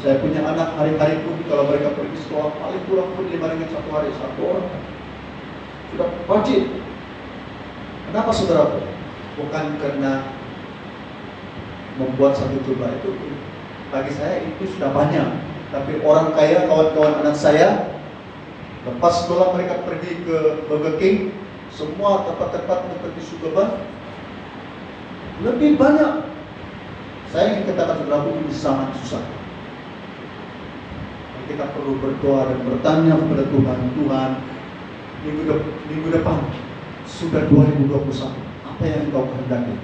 Saya punya anak hari-hari pun kalau mereka pergi sekolah paling kurang pun 5 ringgit 1 hari, 1 orang. Sudah wajib. Kenapa saudaraku? Bukan karena membuat satu jumlah itu. Bagi saya itu sudah banyak. Tapi orang kaya, kawan-kawan anak saya, lepas sekolah mereka pergi ke Burger King, semua tempat-tempat seperti Sugarban, lebih banyak. Saya ingin katakan saudaraku, ini sangat susah. Kita perlu berdoa dan bertanya kepada Tuhan, Tuhan, minggu depan sudah 2021, apa yang Engkau kehendaki?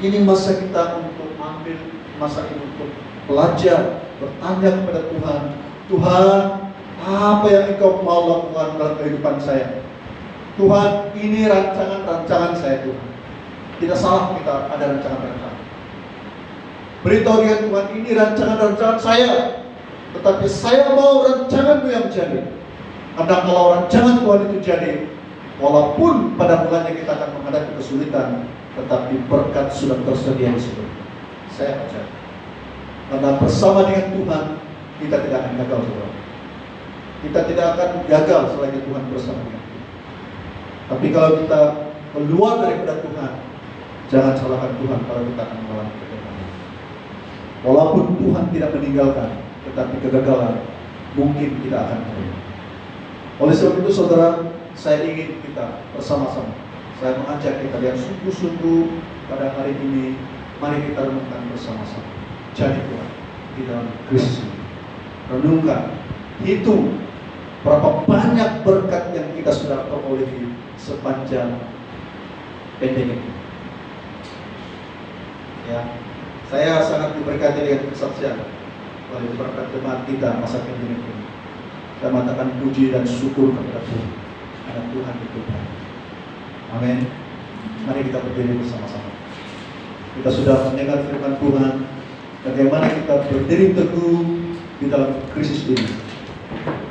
Ini masa kita untuk ambil masa ini untuk belajar, bertanya kepada Tuhan, Tuhan, apa yang Engkau mau lakukan dalam kehidupan saya? Tuhan, ini rancangan-rancangan saya Tuhan. Tidak salah kita ada rancangan-rancangan. Beritahu dia Tuhan, ini rancangan-rancangan saya. Tetapi saya mau rancangan-Mu yang jadi. Karena kalau rancangan Tuhan itu jadi, walaupun pada mulanya kita akan menghadapi kesulitan, tetapi berkat sudah tersedia di situ. Saya percaya. Karena bersama dengan Tuhan, kita tidak akan gagal, saudara. Kita tidak akan gagal selagi Tuhan bersama dengan kita. Tapi kalau kita keluar daripada Tuhan, jangan salahkan Tuhan kalau kita akan mengalami kegagalan. Walaupun Tuhan tidak meninggalkan, tetapi kegagalan mungkin tidak akan terjadi. Oleh sebab itu saudara, saya ingin kita bersama-sama, saya mengajak kita yang sungguh-sungguh pada hari ini, mari kita renungkan bersama-sama. Jadi Tuhan di dalam krisis ini, renungkan, hitung berapa banyak berkat yang kita sudah perolehi sepanjang pandemi ini. Ya, saya sangat diberkati dengan kesaksian oleh berkat jemaat kita masa pandemi ini. Saya mengatakan puji dan syukur kepada Tuhan, karena Tuhan itu baik. Amin. Mari kita berdiri bersama-sama. Kita sudah mendengar firman Tuhan, bagaimana kita berdiri teguh di dalam krisis ini.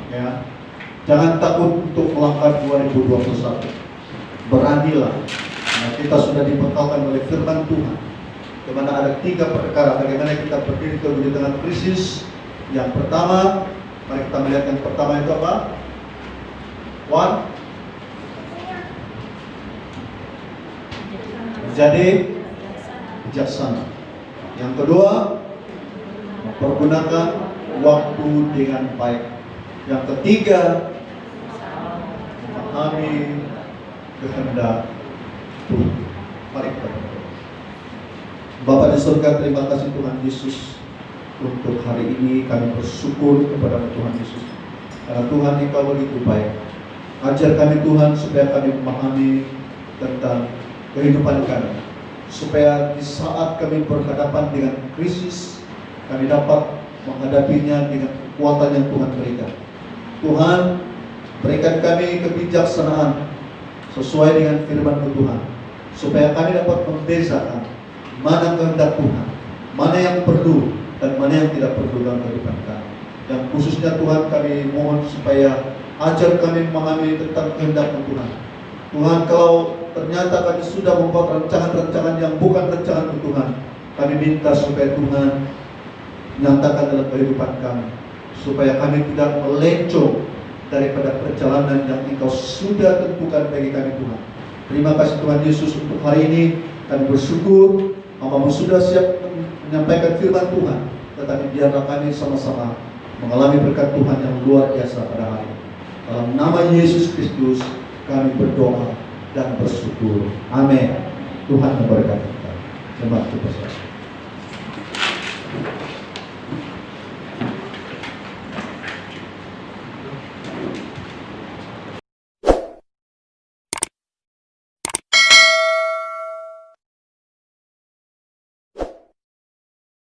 Ya, jangan takut untuk melangkah 2021. Beranilah. Nah, kita sudah dibekalkan oleh firman Tuhan, di mana ada 3 perkara bagaimana kita berdiri di tengah krisis. Yang pertama, mari kita melihat yang pertama itu apa? Menjadi bijaksana. Yang kedua, mempergunakan waktu dengan baik. Yang ketiga, memahami kehendak Tuhan. Mari kita berdoa. Bapa di surga, terima kasih Tuhan Yesus untuk hari ini. Kami bersyukur kepada Tuhan Yesus karena Tuhan Engkau begitu baik. Ajar kami Tuhan supaya kami memahami tentang kehidupan kami, supaya di saat kami berhadapan dengan krisis, kami dapat menghadapinya dengan kekuatan yang Tuhan berikan. Tuhan, berikan kami kebijaksanaan sesuai dengan firman-Mu Tuhan, supaya kami dapat membedakan mana kehendak Tuhan, mana yang perlu dan mana yang tidak perlu dalam kehidupan kami. Dan khususnya Tuhan, kami mohon supaya ajar kami memahami tentang kehendak Tuhan. Tuhan, kalau ternyata kami sudah membuat rancangan-rancangan yang bukan rancangan Tuhan, kami minta supaya Tuhan nyatakan dalam kehidupan kami, supaya kami tidak melencong daripada perjalanan yang Engkau sudah tentukan bagi kami Tuhan. Terima kasih Tuhan Yesus untuk hari ini. Kami bersyukur Hamba-Mu sudah siap menyampaikan firman Tuhan, tetapi biarlah kami sama-sama mengalami berkat Tuhan yang luar biasa pada hari ini. Dalam nama Yesus Kristus kami berdoa dan bersyukur. Amin. Tuhan memberkati kita. Jemaat kita sekalian.